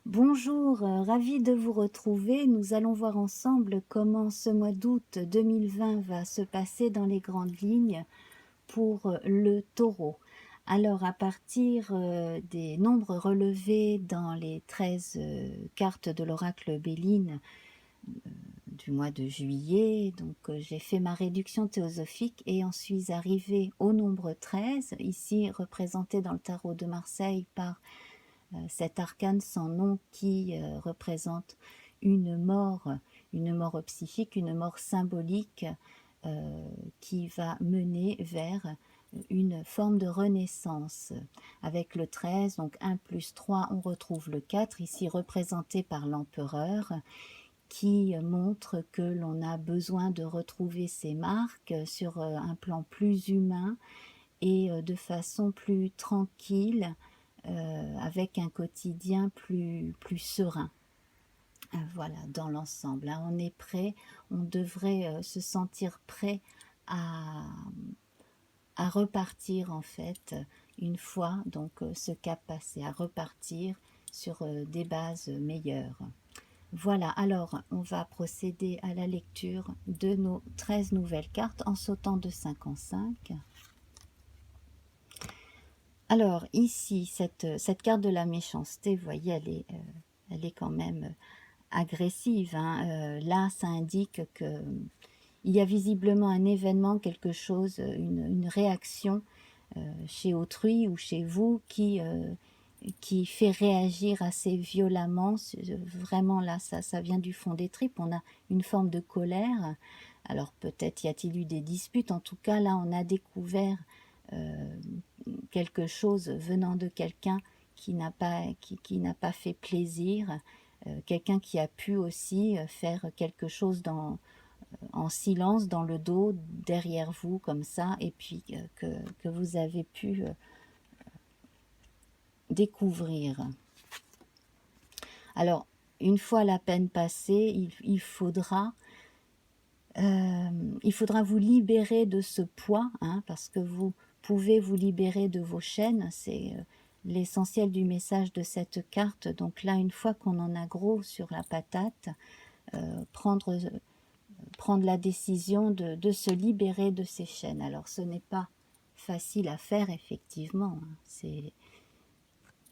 Bonjour, ravie de vous retrouver. Nous allons voir ensemble comment ce mois d'août 2020 va se passer dans les grandes lignes pour le Taureau. Alors, à partir des nombres relevés dans les 13 cartes de l'oracle Béline du mois de juillet, donc j'ai fait ma réduction théosophique et en suis arrivée au nombre 13, ici représenté dans le tarot de Marseille par cet arcane sans nom qui représente une mort psychique, une mort symbolique qui va mener vers une forme de renaissance. Avec le 13, donc 1 plus 3, on retrouve le 4, ici représenté par l'empereur, qui montre que l'on a besoin de retrouver ses marques sur un plan plus humain et de façon plus tranquille, avec un quotidien plus serein. Voilà, dans l'ensemble, hein, on est prêt, on devrait se sentir prêt à, repartir en fait, une fois donc ce cap passé, à repartir sur des bases meilleures. Voilà, alors on va procéder à la lecture de nos 13 nouvelles cartes en sautant de 5 en 5. Alors ici, cette carte de la méchanceté, vous voyez, elle est quand même agressive, hein. Là, ça indique que il y a visiblement un événement, quelque chose, une réaction chez autrui ou chez vous qui fait réagir assez violemment. Vraiment là, ça vient du fond des tripes. On a une forme de colère. Alors peut-être y a-t-il eu des disputes. En tout cas, là, on a découvert quelque chose venant de quelqu'un qui n'a pas fait plaisir, quelqu'un qui a pu aussi faire quelque chose en silence, dans le dos, derrière vous, comme ça, et puis que vous avez pu découvrir. Alors, une fois la peine passée, il faudra vous libérer de ce poids, hein, parce que vous pouvez vous libérer de vos chaînes. C'est l'essentiel du message de cette carte. Donc là, une fois qu'on en a gros sur la patate, prendre la décision de se libérer de ces chaînes. Alors ce n'est pas facile à faire, effectivement, hein.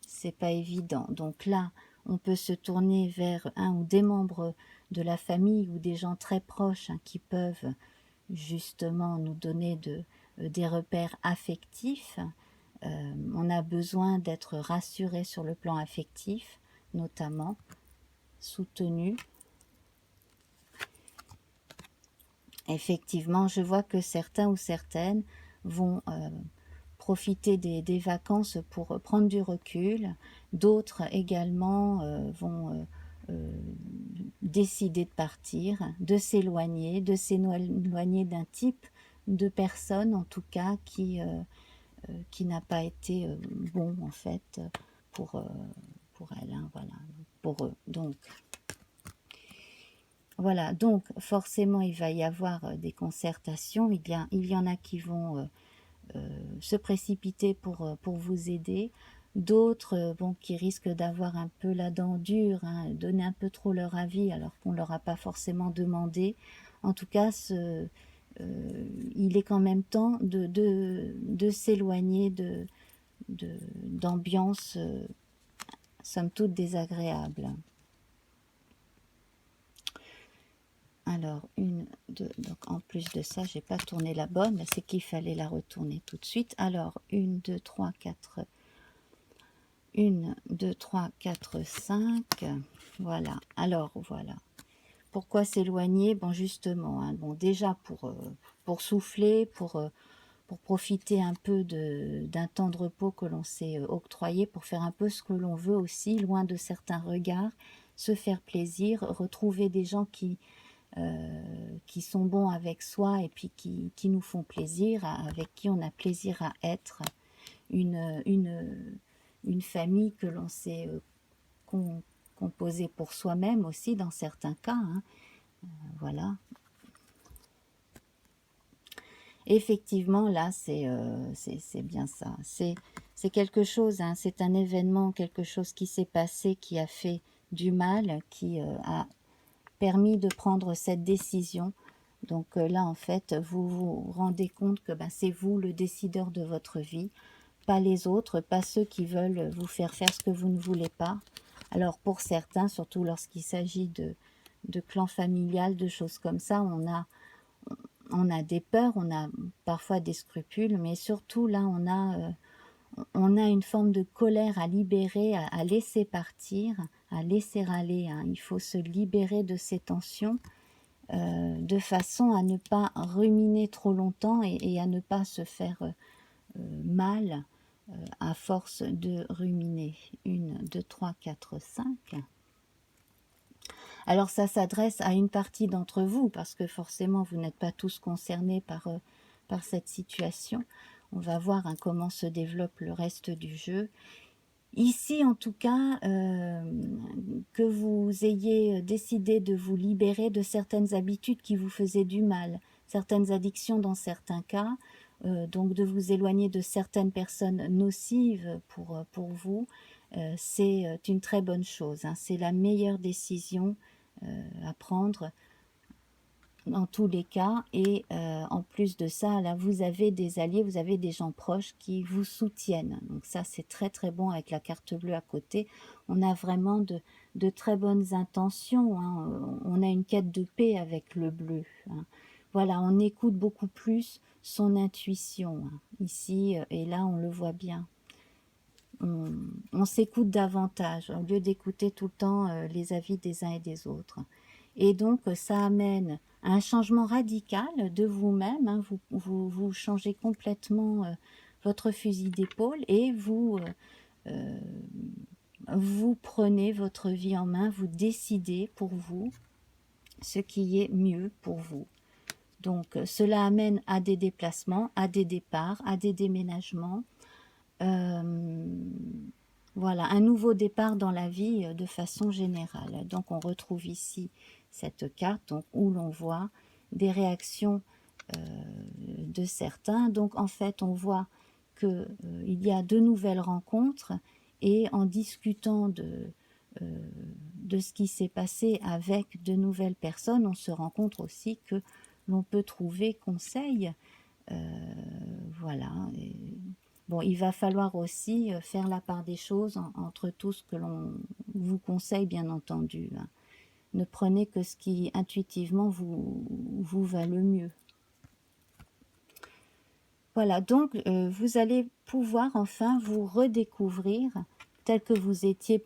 C'est pas évident. Donc là, on peut se tourner vers un ou des membres de la famille ou des gens très proches, hein, qui peuvent justement nous donner des repères affectifs. On a besoin d'être rassuré sur le plan affectif, notamment soutenu. Effectivement, je vois que certains ou certaines vont profiter des vacances pour prendre du recul. D'autres également vont décider de partir, de s'éloigner d'un type de personne, en tout cas, qui n'a pas été bon, en fait, pour elle, hein, voilà, pour eux. Donc, voilà, donc forcément, il va y avoir des concertations. Il y en a qui vont se précipiter pour vous aider. D'autres bon, qui risquent d'avoir un peu la dent dure, hein, donner un peu trop leur avis alors qu'on ne leur a pas forcément demandé. En tout cas, il est quand même temps de s'éloigner d'ambiances somme toute désagréables. Alors, donc en plus de ça, j'ai pas tourné la bonne, c'est qu'il fallait la retourner tout de suite. Alors, 1, 2, 3, 4, 1, 2, 3, 4, 5, voilà. Alors, voilà. Pourquoi s'éloigner? Bon, justement, hein, bon, déjà pour souffler, pour profiter un peu d'un temps de repos que l'on s'est octroyé, pour faire un peu ce que l'on veut aussi, loin de certains regards, se faire plaisir, retrouver des gens qui sont bons avec soi et puis qui nous font plaisir, avec qui on a plaisir à être, une famille que l'on s'est composée pour soi-même aussi dans certains cas, hein. Voilà. Effectivement, là, c'est bien ça. c'est quelque chose, hein, c'est un événement, quelque chose qui s'est passé, qui a fait du mal, qui a permis de prendre cette décision. Donc là, en fait, vous vous rendez compte que c'est vous le décideur de votre vie, pas les autres, pas ceux qui veulent vous faire faire ce que vous ne voulez pas. Alors pour certains, surtout lorsqu'il s'agit de clans familial, de choses comme ça, on a des peurs, on a parfois des scrupules, mais surtout là, on a une forme de colère à libérer, à laisser partir, à laisser aller, hein. Il faut se libérer de ces tensions de façon à ne pas ruminer trop longtemps et à ne pas se faire mal à force de ruminer. 1, 2, 3, 4, 5. Alors ça s'adresse à une partie d'entre vous, parce que forcément vous n'êtes pas tous concernés par cette situation. On va voir hein, comment se développe le reste du jeu. Ici, en tout cas, que vous ayez décidé de vous libérer de certaines habitudes qui vous faisaient du mal, certaines addictions dans certains cas, donc de vous éloigner de certaines personnes nocives pour vous, c'est une très bonne chose, hein. C'est la meilleure décision à prendre dans tous les cas, et en plus de ça, là, vous avez des alliés, vous avez des gens proches qui vous soutiennent. Donc ça, c'est très très bon avec la carte bleue à côté. On a vraiment de très bonnes intentions, hein. On a une quête de paix avec le bleu, hein. Voilà, on écoute beaucoup plus son intuition, hein, ici, et là, on le voit bien. On s'écoute davantage, au lieu d'écouter tout le temps les avis des uns et des autres. Et donc, ça amène à un changement radical de vous-même, hein. Vous changez complètement votre fusil d'épaule et vous prenez votre vie en main, vous décidez pour vous ce qui est mieux pour vous. Donc, cela amène à des déplacements, à des départs, à des déménagements. Voilà, un nouveau départ dans la vie de façon générale. Donc on retrouve ici cette carte donc, où l'on voit des réactions de certains. Donc en fait on voit qu'il y a de nouvelles rencontres et en discutant de ce qui s'est passé avec de nouvelles personnes, on se rend compte aussi que l'on peut trouver conseil. Voilà. Et bon, il va falloir aussi faire la part des choses entre tout ce que l'on vous conseille, bien entendu, hein. Ne prenez que ce qui intuitivement vous va le mieux. Voilà, donc vous allez pouvoir enfin vous redécouvrir tel que vous étiez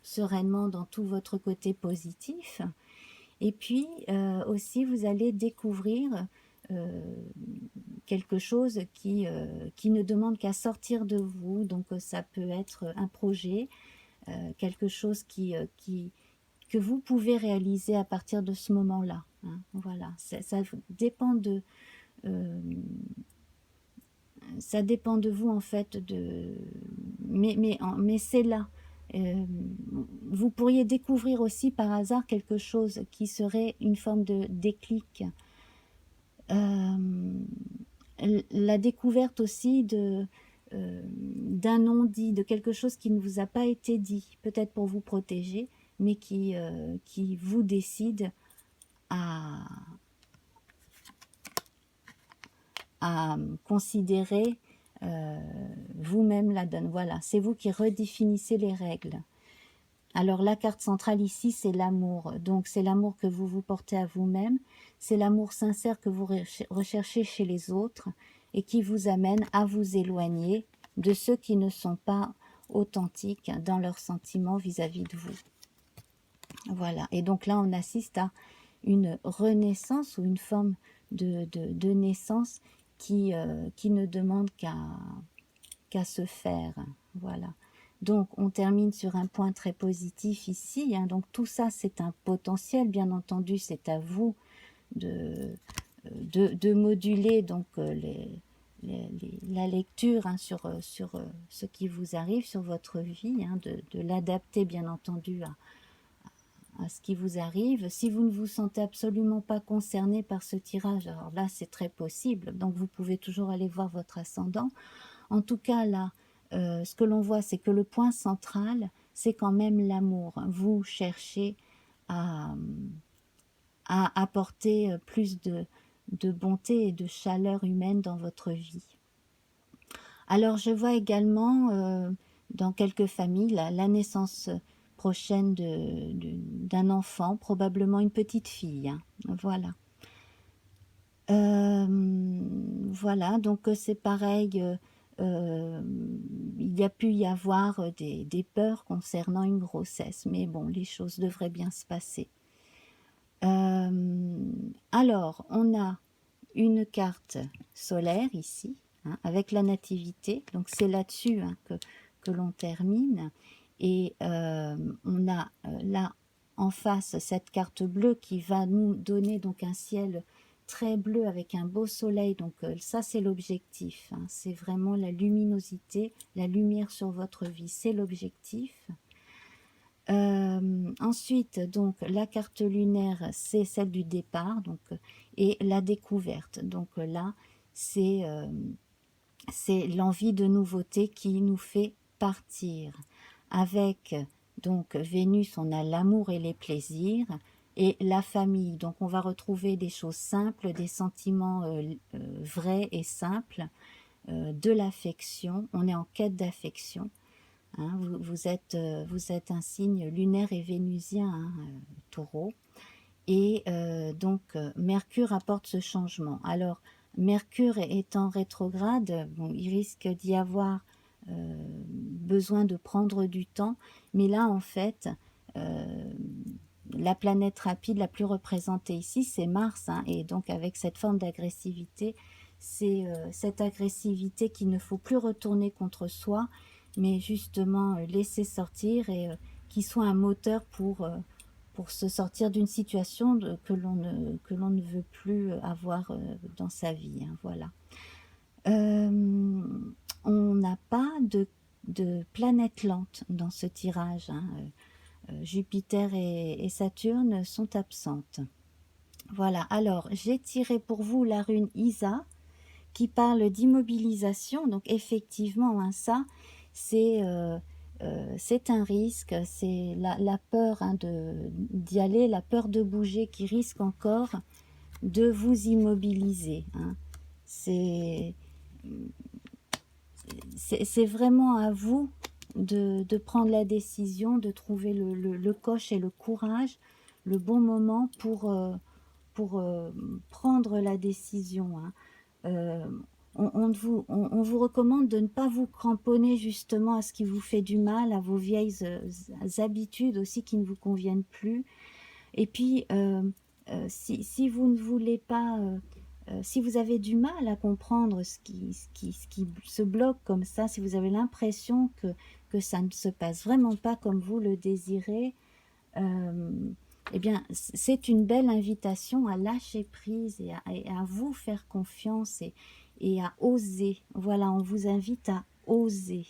sereinement dans tout votre côté positif. Et puis aussi, vous allez découvrir quelque chose qui ne demande qu'à sortir de vous. Donc ça peut être un projet, quelque chose que vous pouvez réaliser à partir de ce moment-là, hein. Voilà, ça dépend de... ça dépend de vous en fait, mais c'est là. Vous pourriez découvrir aussi par hasard quelque chose qui serait une forme de déclic. La découverte aussi d'un non-dit, de quelque chose qui ne vous a pas été dit, peut-être pour vous protéger, mais qui vous décide à considérer vous-même la donne. Voilà, c'est vous qui redéfinissez les règles. Alors la carte centrale ici, c'est l'amour. Donc c'est l'amour que vous vous portez à vous-même, c'est l'amour sincère que vous recherchez chez les autres et qui vous amène à vous éloigner de ceux qui ne sont pas authentiques dans leurs sentiments vis-à-vis de vous. Voilà, et donc là on assiste à une renaissance ou une forme de naissance qui ne demande qu'à se faire. Voilà. Donc, on termine sur un point très positif ici, hein. Donc, tout ça, c'est un potentiel, bien entendu. C'est à vous de moduler donc, la lecture, hein, sur ce qui vous arrive, sur votre vie, hein, de l'adapter, bien entendu, à ce qui vous arrive. Si vous ne vous sentez absolument pas concerné par ce tirage, alors là, c'est très possible. Donc, vous pouvez toujours aller voir votre ascendant. En tout cas, là, ce que l'on voit, c'est que le point central, c'est quand même l'amour. Vous cherchez à, à apporter plus de bonté et de chaleur humaine dans votre vie. Alors, je vois également dans quelques familles la naissance prochaine d'un enfant, probablement une petite fille. Hein. Voilà. Voilà, donc c'est pareil, il y a pu y avoir des peurs concernant une grossesse, mais bon, les choses devraient bien se passer. Alors, on a une carte solaire ici, hein, avec la nativité, donc c'est là-dessus hein, que l'on termine, et on a là en face cette carte bleue qui va nous donner donc un ciel très bleu avec un beau soleil, donc ça c'est l'objectif, hein, c'est vraiment la luminosité, la lumière sur votre vie, c'est l'objectif. Ensuite, donc la carte lunaire, c'est celle du départ, donc et la découverte. Donc là, c'est l'envie de nouveauté qui nous fait partir. Avec donc Vénus, on a l'amour et les plaisirs et la famille. Donc on va retrouver des choses simples, des sentiments vrais et simples, de l'affection. On est en quête d'affection. Hein, vous êtes un signe lunaire et vénusien, hein, taureau. Et donc, Mercure apporte ce changement. Alors, Mercure étant rétrograde, bon, il risque d'y avoir besoin de prendre du temps. Mais là, en fait, la planète rapide la plus représentée ici, c'est Mars. Hein, et donc, avec cette forme d'agressivité, c'est cette agressivité qu'il ne faut plus retourner contre soi, mais justement laisser sortir et qui soit un moteur pour se sortir d'une situation que l'on ne veut plus avoir dans sa vie. Hein, voilà. On n'a pas de planète lente dans ce tirage. Hein. Jupiter et Saturne sont absentes. Voilà, alors j'ai tiré pour vous la rune Isa qui parle d'immobilisation. Donc effectivement, hein, ça, c'est un risque, c'est la peur hein, d'y aller, la peur de bouger qui risque encore de vous immobiliser. Hein. C'est vraiment à vous de prendre la décision, de trouver le coche et le courage, le bon moment pour prendre la décision. Hein. On vous recommande de ne pas vous cramponner justement à ce qui vous fait du mal, à vos vieilles habitudes aussi qui ne vous conviennent plus. Et puis, si vous ne voulez pas, si vous avez du mal à comprendre ce qui se bloque comme ça, si vous avez l'impression que ça ne se passe vraiment pas comme vous le désirez, eh bien, c'est une belle invitation à lâcher prise et à vous faire confiance et à oser. Voilà, on vous invite à oser.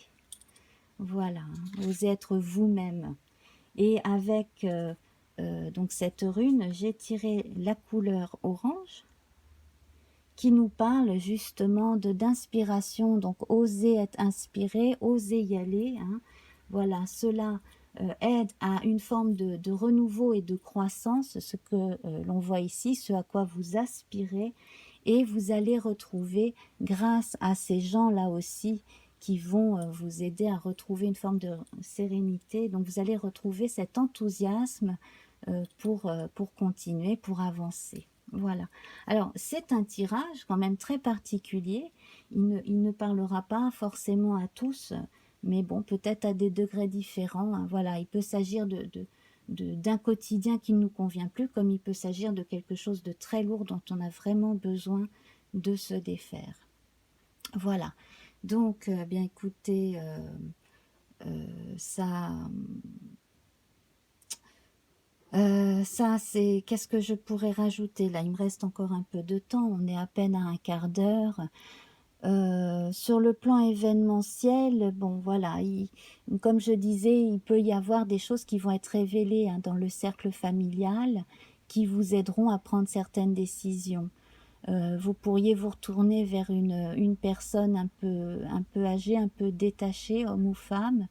Voilà, oser être vous-même. Et avec donc cette rune, j'ai tiré la couleur orange qui nous parle justement d'inspiration. Donc, oser être inspiré, oser y aller. Hein. Voilà, cela aide à une forme de renouveau et de croissance, ce que l'on voit ici, ce à quoi vous aspirez, et vous allez retrouver, grâce à ces gens-là aussi, qui vont vous aider à retrouver une forme de sérénité, donc vous allez retrouver cet enthousiasme pour continuer, pour avancer. Voilà. Alors, c'est un tirage quand même très particulier. Il ne parlera pas forcément à tous, mais bon, peut-être à des degrés différents. Hein. Voilà, il peut s'agir d'un quotidien qui ne nous convient plus, comme il peut s'agir de quelque chose de très lourd dont on a vraiment besoin de se défaire. Voilà. Donc, bien écoutez, ça... ça, c'est... Qu'est-ce que je pourrais rajouter là? Il me reste encore un peu de temps, on est à peine à un quart d'heure. Sur le plan événementiel, bon voilà, comme je disais, il peut y avoir des choses qui vont être révélées hein, dans le cercle familial qui vous aideront à prendre certaines décisions. Vous pourriez vous retourner vers une personne un peu âgée, un peu détachée, homme ou femme.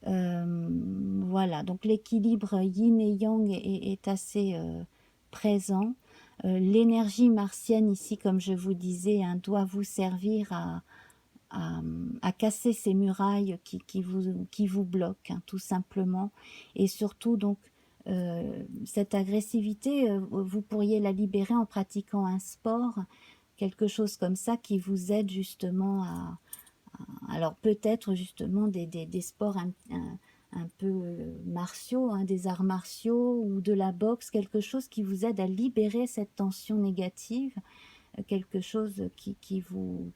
Voilà, donc l'équilibre yin et yang est assez présent. L'énergie martienne ici, comme je vous disais, hein, doit vous servir à casser ces murailles qui vous bloquent, hein, tout simplement. Et surtout, donc, cette agressivité, vous pourriez la libérer en pratiquant un sport, quelque chose comme ça qui vous aide justement alors peut-être justement des sports un peu martiaux, hein, des arts martiaux ou de la boxe, quelque chose qui vous aide à libérer cette tension négative, quelque chose qui vous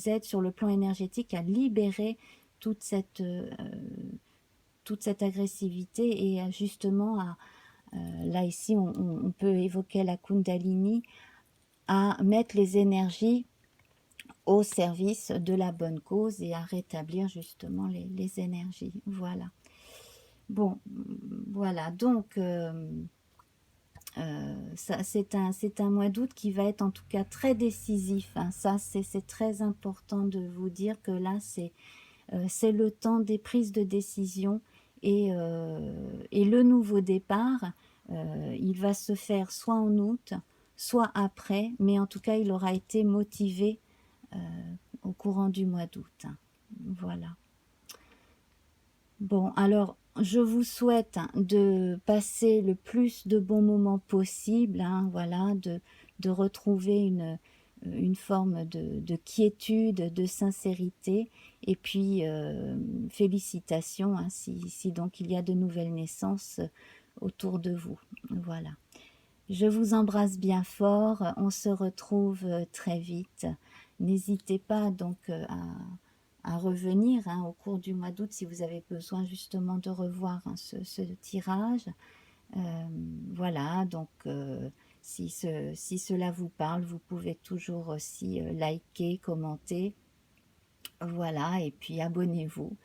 aide sur le plan énergétique à libérer toute toute cette agressivité et justement là ici on peut évoquer la Kundalini, à mettre les énergies au service de la bonne cause et à rétablir justement les énergies. Voilà. Bon, voilà. Donc, c'est un mois d'août qui va être en tout cas très décisif, hein. Ça, c'est très important de vous dire que là, c'est le temps des prises de décision et le nouveau départ, il va se faire soit en août, soit après, mais en tout cas, il aura été motivé euh, au courant du mois d'août. Voilà. Bon, alors, je vous souhaite de passer le plus de bons moments possible, hein, voilà, de retrouver une forme de quiétude, de sincérité, et puis félicitations, hein, si donc il y a de nouvelles naissances autour de vous. Voilà. Je vous embrasse bien fort, on se retrouve très vite. N'hésitez pas donc à revenir, hein, au cours du mois d'août si vous avez besoin justement de revoir, hein, ce tirage. Voilà, donc si cela vous parle, vous pouvez toujours aussi liker, commenter. Voilà, et puis abonnez-vous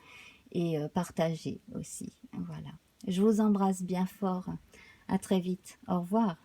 et partagez aussi. Voilà. Je vous embrasse bien fort. À très vite. Au revoir.